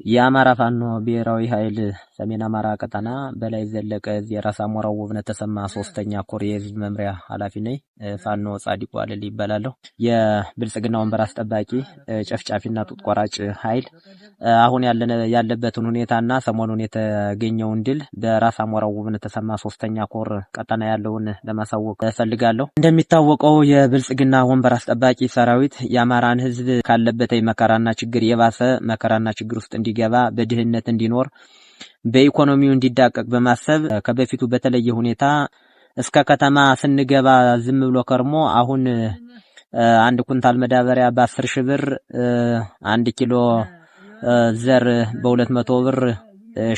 የአማራ ፋኖ ብሔራዊ ኃይል ሰሜን አማራ ቀጠና በላይ ዘለቀ የራስ አሞራው ውብነህ ተሰማ 3ኛ ኮር የህዝብ መምሪያ ኃላፊ ነኝ። ፋኖ ጻዲቁ አለል ይባላለሁ። የብልጽግና ወንበር አስጠባቂ ጨፍጫፊና ጡት ቆራጭ ኃይል አሁን ያለበትን ሁኔታና ሰሞኑን የተገኘውን ድል በራስ አሞራው ውብነህ ተሰማ 3ኛ ኮር ቀጠና ያለውን ለማሳወቅ እፈልጋለሁ። እንደሚታወቀው የብልጽግና ወንበር አስጠባቂ ሰራዊት የአማራን ህዝብ ካለበት መከራና ችግር የባሰ መከራና ችግር ውስጥ እንዲገባ በድህነት እንዲኖር በኢኮኖሚው እንዲዳቀቅ በማሰብ ከበፊቱ በተለየ ሁኔታ እስከ ከተማ ስንገባ ዝም ብሎ ከርሞ አሁን 1 ኩንታል መዳበሪያ በ10 ሺህ ብር 1 ኪሎ ዘር በ200 ብር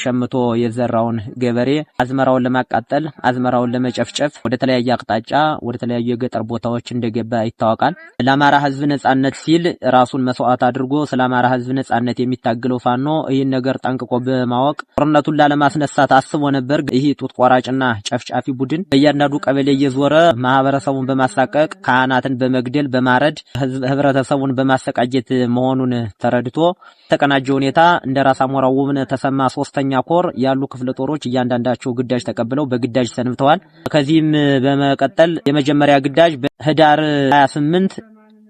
ሸምቶ የዘራውን ገበሬ አዝመራውን ለማቃጠል አዝመራውን ለመጨፍጨፍ ወደ ተለያየ አቅጣጫ ወደ ተለያዩ የገጠር ቦታዎች እንደገባ ይታወቃል። ለአማራ ህዝብ ነጻነት ሲል ራሱን መስዋዕት አድርጎ ስለ አማራ ህዝብ ነጻነት የሚታገለው ፋኖ ይህን ነገር ጠንቅቆ በማወቅ ጦርነቱን ላለማስነሳት አስቦ ነበር። ይህ ጡት ቆራጭና ጨፍጫፊ ቡድን በእያንዳንዱ ቀበሌ እየዞረ ማህበረሰቡን በማሳቀቅ ካህናትን በመግደል በማረድ ህብረተሰቡን በማሰቃጀት መሆኑን ተረድቶ ተቀናጀ ሁኔታ እንደ ራስ አሞራው ውብነህ ተሰማ 3ኛ ኮር ያሉ ክፍለ ጦሮች እያንዳንዳቸው ግዳጅ ተቀብለው በግዳጅ ሰንብተዋል። ከዚህም በመቀጠል የመጀመሪያ ግዳጅ በህዳር 28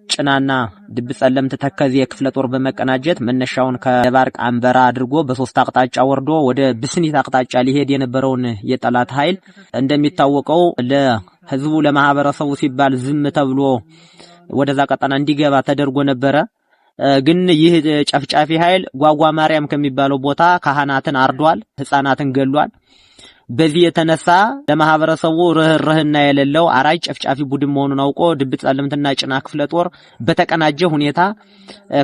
ጭናና ድብ ጸለምት ተከዜ ክፍለ ጦር በመቀናጀት መነሻውን ከደባርቅ አንበራ አድርጎ በሶስት አቅጣጫ ወርዶ ወደ ብስኒት አቅጣጫ ሊሄድ የነበረውን የጠላት ኃይል እንደሚታወቀው ለህዝቡ ለማህበረሰቡ ሲባል ዝም ተብሎ ወደዛ ቀጠና እንዲገባ ተደርጎ ነበረ። ግን ይህ ጨፍጫፊ ኃይል ጓጓ ማርያም ከሚባለው ቦታ ካህናትን አርዷል፣ ህፃናትን ገሏል። በዚህ የተነሳ ለማህበረሰቡ ርህራሄና የሌለው አራጅ ጨፍጫፊ ቡድን መሆኑን አውቆ ድብ ጸለምትና ጭና ክፍለ ጦር በተቀናጀ ሁኔታ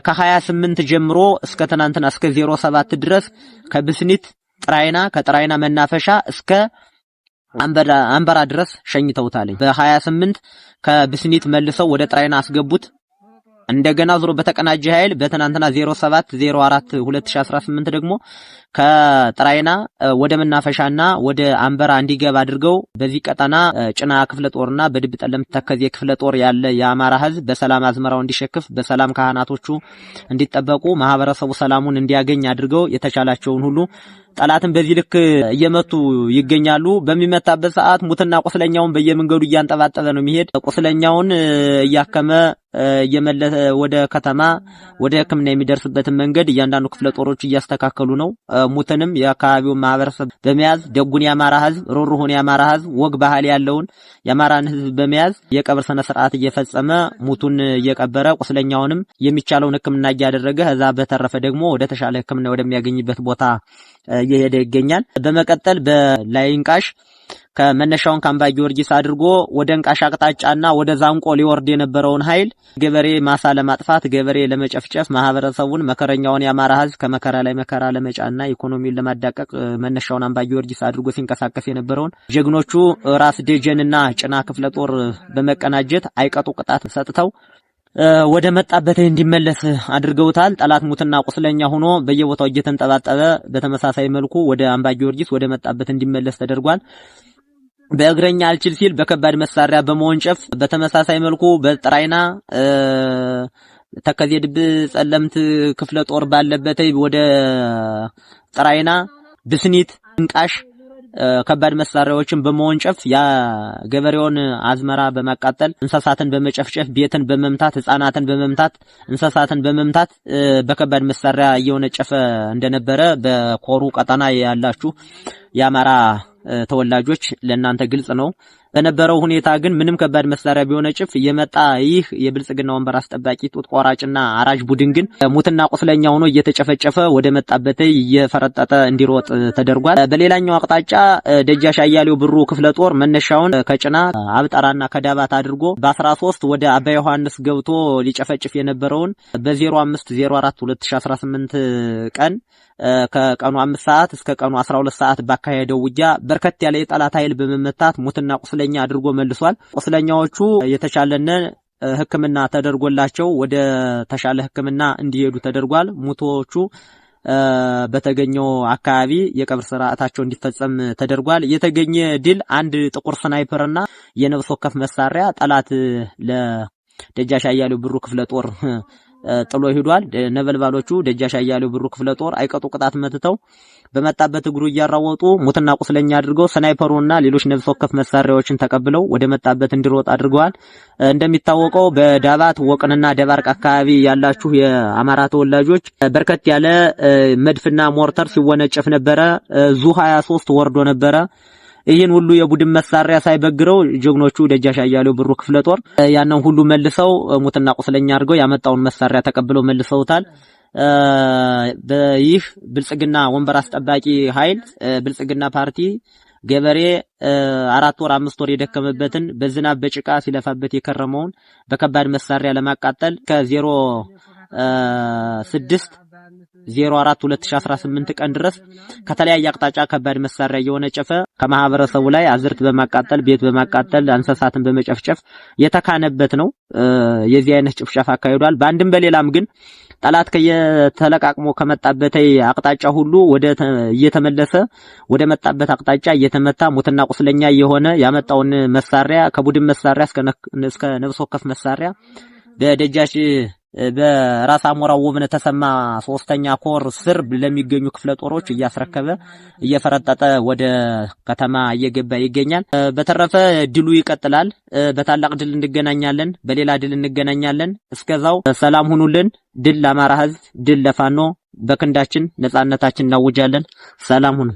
ከ28 ጀምሮ እስከ ትናንትና እስከ 07 ድረስ ከብስኒት ጥራይና ከጥራይና መናፈሻ እስከ አንበራ ድረስ ሸኝተውታል። በ28 ከብስኒት መልሰው ወደ ጥራይና አስገቡት። እንደገና ዙሮ በተቀናጀ ኃይል በትናንትና 07 04 2018 ደግሞ ከጥራይና ወደ መናፈሻና ወደ አንበራ እንዲገባ አድርገው በዚህ ቀጠና ጭና ክፍለ ጦርና በድብ ጠለምት ተከዜ ክፍለ ጦር ያለ የአማራ ህዝብ በሰላም አዝመራው እንዲሸክፍ በሰላም ካህናቶቹ እንዲጠበቁ ማህበረሰቡ ሰላሙን እንዲያገኝ አድርገው የተቻላቸውን ሁሉ ጠላትን በዚህ ልክ እየመቱ ይገኛሉ። በሚመታበት ሰዓት ሙትና ቁስለኛውን በየመንገዱ እያንጠባጠበ ነው የሚሄድ። ቁስለኛውን እያከመ እየመለሰ ወደ ከተማ ወደ ሕክምና የሚደርስበትን መንገድ እያንዳንዱ ክፍለ ጦሮች እያስተካከሉ ነው። ሙትንም የአካባቢውን ማህበረሰብ በመያዝ ደጉን የአማራ ህዝብ ሩሩሁን የአማራ ህዝብ ወግ ባህል ያለውን የአማራን ህዝብ በመያዝ የቀብር ስነ ስርዓት እየፈጸመ ሙቱን እየቀበረ ቁስለኛውንም የሚቻለውን ሕክምና እያደረገ ከዛ በተረፈ ደግሞ ወደ ተሻለ ሕክምና ወደሚያገኝበት ቦታ እየሄደ ይገኛል። በመቀጠል በላይንቃሽ ከመነሻውን ካምባ ጊዮርጊስ አድርጎ ወደ እንቃሽ አቅጣጫና ወደ ዛንቆ ሊወርድ የነበረውን ኃይል ገበሬ ማሳ ለማጥፋት ገበሬ ለመጨፍጨፍ ማህበረሰቡን መከረኛውን የአማራ ህዝብ ከመከራ ላይ መከራ ለመጫና ኢኮኖሚውን ለማዳቀቅ መነሻውን አምባ ጊዮርጊስ አድርጎ ሲንቀሳቀስ የነበረውን ጀግኖቹ ራስ ደጀንና ጭና ክፍለ ጦር በመቀናጀት አይቀጡ ቅጣት ሰጥተው ወደ መጣበት እንዲመለስ አድርገውታል። ጠላት ሙትና ቁስለኛ ሆኖ በየቦታው እየተንጠባጠበ በተመሳሳይ መልኩ ወደ አምባ ጊዮርጊስ ወደ መጣበት እንዲመለስ ተደርጓል። በእግረኛ አልችል ሲል በከባድ መሳሪያ በመወንጨፍ በተመሳሳይ መልኩ በጥራይና ተከዜ ድብ ጸለምት ክፍለ ጦር ባለበት ወደ ጥራይና ብስኒት እንቃሽ ከባድ መሳሪያዎችን በመወንጨፍ ያ ገበሬውን አዝመራ በማቃጠል እንስሳትን በመጨፍጨፍ ቤትን በመምታት ህፃናትን በመምታት እንስሳትን በመምታት በከባድ መሳሪያ እየወነጨፈ እንደነበረ በኮሩ ቀጠና ያላችሁ የአማራ ተወላጆች ለእናንተ ግልጽ ነው። በነበረው ሁኔታ ግን ምንም ከባድ መሳሪያ ቢሆነጭፍ የመጣ ይህ የብልጽግና ወንበር አስጠባቂ ጡት ቆራጭና አራጅ ቡድን ግን ሙትና ቁስለኛ ሆኖ እየተጨፈጨፈ ወደ መጣበት እየፈረጠጠ እንዲሮጥ ተደርጓል። በሌላኛው አቅጣጫ ደጃሽ አያሌው ብሩ ክፍለ ጦር መነሻውን ከጭና አብጠራና ከዳባት አድርጎ በ13 ወደ አባ ዮሐንስ ገብቶ ሊጨፈጭፍ የነበረውን በ05 04 2018 ቀን ከቀኑ 5 ሰዓት እስከ ቀኑ 12 ሰዓት ባካሄደው ውጊያ በርከት ያለ የጠላት ኃይል በመመታት ሙትና ቁስለኛ አድርጎ መልሷል። ቁስለኛዎቹ የተቻለነ ሕክምና ተደርጎላቸው ወደ ተሻለ ሕክምና እንዲሄዱ ተደርጓል። ሙቶቹ በተገኘው አካባቢ የቀብር ስርዓታቸው እንዲፈጸም ተደርጓል። የተገኘ ድል አንድ ጥቁር ስናይፐርና የነፍስ ወከፍ መሳሪያ ጠላት ለደጃሽ አያሌው ብሩ ክፍለ ጦር ጥሎ ሄዷል። ነበልባሎቹ ደጃች አያሌው ብሩ ክፍለ ጦር አይቀጡ ቅጣት መትተው በመጣበት እግሩ እያራወጡ ሙትና ቁስለኛ አድርገው ስናይፐሩና ሌሎች ነፍስ ወከፍ መሳሪያዎችን ተቀብለው ወደ መጣበት እንዲሮጥ አድርገዋል። እንደሚታወቀው በዳባት ወቅንና ደባርቅ አካባቢ ያላችሁ የአማራ ተወላጆች በርከት ያለ መድፍና ሞርተር ሲወነጨፍ ነበረ። ዙ 23 ወርዶ ነበረ። ይህን ሁሉ የቡድን መሳሪያ ሳይበግረው ጀግኖቹ ደጃች አያሌው ብሩ ክፍለ ጦር ያንን ሁሉ መልሰው ሙትና ቁስለኛ አድርገው ያመጣውን መሳሪያ ተቀብለው መልሰውታል። በይህ ብልጽግና ወንበር አስጠባቂ ኃይል ብልጽግና ፓርቲ ገበሬ 4 ወር 5 ወር የደከመበትን በዝናብ በጭቃ ሲለፋበት የከረመውን በከባድ መሳሪያ ለማቃጠል ከ06/04 2018 ቀን ድረስ ከተለያየ አቅጣጫ ከባድ መሳሪያ እየወነጨፈ ከማህበረሰቡ ላይ አዝርት በማቃጠል ቤት በማቃጠል እንስሳትን በመጨፍጨፍ የተካነበት ነው። የዚህ አይነት ጭፍጨፋ አካሂዷል። በአንድም በሌላም ግን ጠላት ከየተለቃቅሞ ከመጣበት አቅጣጫ ሁሉ እየተመለሰ ወደ መጣበት አቅጣጫ እየተመታ ሙትና ቁስለኛ የሆነ ያመጣውን መሳሪያ ከቡድን መሳሪያ እስከ ነፍስ ወከፍ መሳሪያ በደጃች በራስ አሞራው ውብነህ ተሰማ 3ኛ ኮር ስር ለሚገኙ ክፍለ ጦሮች እያስረከበ እየፈረጠጠ ወደ ከተማ እየገባ ይገኛል። በተረፈ ድሉ ይቀጥላል። በታላቅ ድል እንገናኛለን። በሌላ ድል እንገናኛለን። እስከዛው ሰላም ሁኑልን። ድል ለአማራ ሕዝብ፣ ድል ለፋኖ። በክንዳችን ነጻነታችን እናውጃለን። ሰላም ሁኑ።